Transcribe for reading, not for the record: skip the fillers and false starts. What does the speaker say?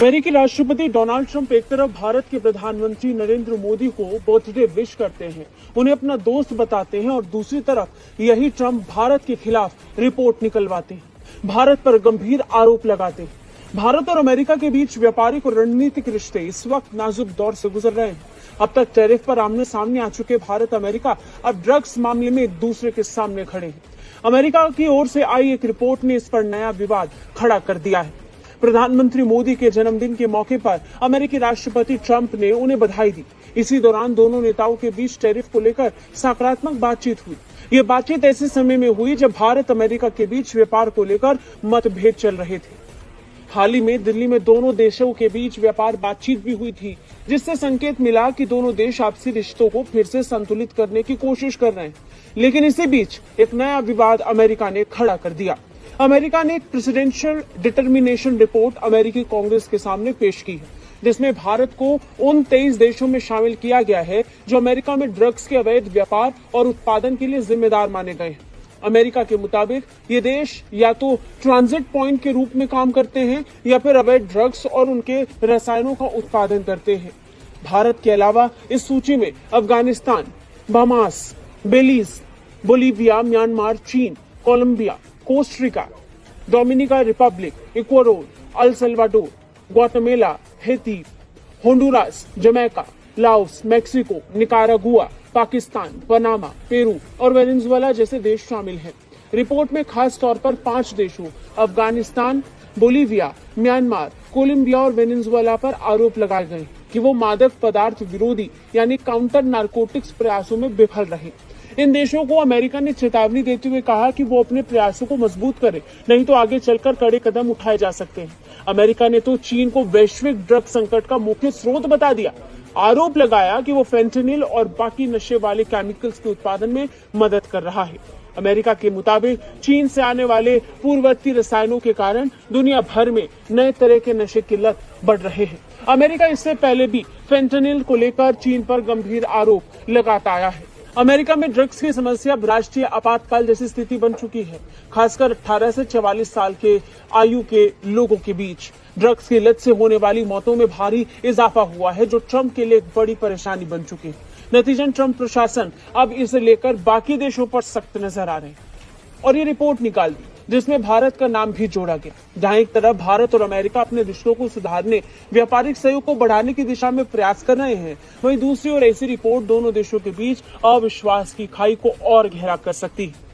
अमेरिकी राष्ट्रपति Donald Trump एक तरफ भारत के प्रधानमंत्री नरेंद्र मोदी को बर्थडे विश करते हैं, उन्हें अपना दोस्त बताते हैं और दूसरी तरफ यही ट्रंप भारत के खिलाफ रिपोर्ट निकलवाते हैं, भारत पर गंभीर आरोप लगाते हैं। भारत और अमेरिका के बीच व्यापारिक और रणनीतिक रिश्ते इस वक्त नाजुक दौर से गुजर रहे हैं। अब तक टैरिफ पर आमने सामने आ चुके भारत अमेरिका अब ड्रग्स मामले में एक दूसरे के सामने खड़े हैं। अमेरिका की ओर से आई एक रिपोर्ट ने इस पर नया विवाद खड़ा कर दिया है। प्रधानमंत्री मोदी के जन्मदिन के मौके पर अमेरिकी राष्ट्रपति ट्रंप ने उन्हें बधाई दी। इसी दौरान दोनों नेताओं के बीच टैरिफ को लेकर सकारात्मक बातचीत हुई। ये बातचीत ऐसे समय में हुई जब भारत अमेरिका के बीच व्यापार को लेकर मतभेद चल रहे थे। हाल ही में दिल्ली में दोनों देशों के बीच व्यापार बातचीत भी हुई थी, जिससे संकेत मिला कि दोनों देश आपसी रिश्तों को फिर से संतुलित करने की कोशिश कर रहे हैं। लेकिन इसी बीच एक नया विवाद अमेरिका ने खड़ा कर दिया। अमेरिका ने एक प्रेसिडेंशियल डिटर्मिनेशन रिपोर्ट अमेरिकी कांग्रेस के सामने पेश की है, जिसमें भारत को उन 23 देशों में शामिल किया गया है जो अमेरिका में ड्रग्स के अवैध व्यापार और उत्पादन के लिए जिम्मेदार माने गए हैं। अमेरिका के मुताबिक ये देश या तो ट्रांजिट पॉइंट के रूप में काम करते हैं या फिर अवैध ड्रग्स और उनके रसायनों का उत्पादन करते हैं। भारत के अलावा इस सूची में Afghanistan, Bahamas, Belize, Bolivia, Myanmar, चीन, Colombia, Costa Rica, Dominica Republic, Ecuador, El Salvador, Guatemala, Haiti, Honduras, Jamaica, Laos, Mexico, Nicaragua, Pakistan, Panama, Peru और वेनेजुएला जैसे देश शामिल हैं। रिपोर्ट में खास तौर पर 5 देशों अफगानिस्तान, बोलीविया, म्यांमार, कोलंबिया और वेनेजुएला पर आरोप लगाए गए कि वो मादक पदार्थ विरोधी यानी काउंटर नारकोटिक्स प्रयासों में विफल रहे। इन देशों को अमेरिका ने चेतावनी देते हुए कहा कि वो अपने प्रयासों को मजबूत करें, नहीं तो आगे चलकर कड़े कदम उठाए जा सकते हैं। अमेरिका ने तो चीन को वैश्विक ड्रग संकट का मुख्य स्रोत बता दिया, आरोप लगाया कि वो फेंटेनिल और बाकी नशे वाले केमिकल्स के उत्पादन में मदद कर रहा है। अमेरिका के मुताबिक चीन से आने वाले पूर्ववर्ती रसायनों के कारण दुनिया भर में नए तरह के नशे की लत बढ़ रहे हैं। अमेरिका इससे पहले भी फेंटेनिल को लेकर चीन पर गंभीर आरोप लगाता आया है। अमेरिका में ड्रग्स की समस्या राष्ट्रीय आपातकाल जैसी स्थिति बन चुकी है, खासकर 18 से 44 साल के आयु के लोगों के बीच ड्रग्स की लत से होने वाली मौतों में भारी इजाफा हुआ है, जो ट्रंप के लिए एक बड़ी परेशानी बन चुकी है। नतीजन ट्रंप प्रशासन अब इसे लेकर बाकी देशों पर सख्त नजर आ रहे हैं और ये रिपोर्ट निकाल दी, जिसमें भारत का नाम भी जोड़ा गया। जहां एक तरफ भारत और अमेरिका अपने रिश्तों को सुधारने, व्यापारिक सहयोग को बढ़ाने की दिशा में प्रयास कर रहे हैं, वहीं दूसरी ओर ऐसी रिपोर्ट दोनों देशों के बीच अविश्वास की खाई को और गहरा कर सकती है।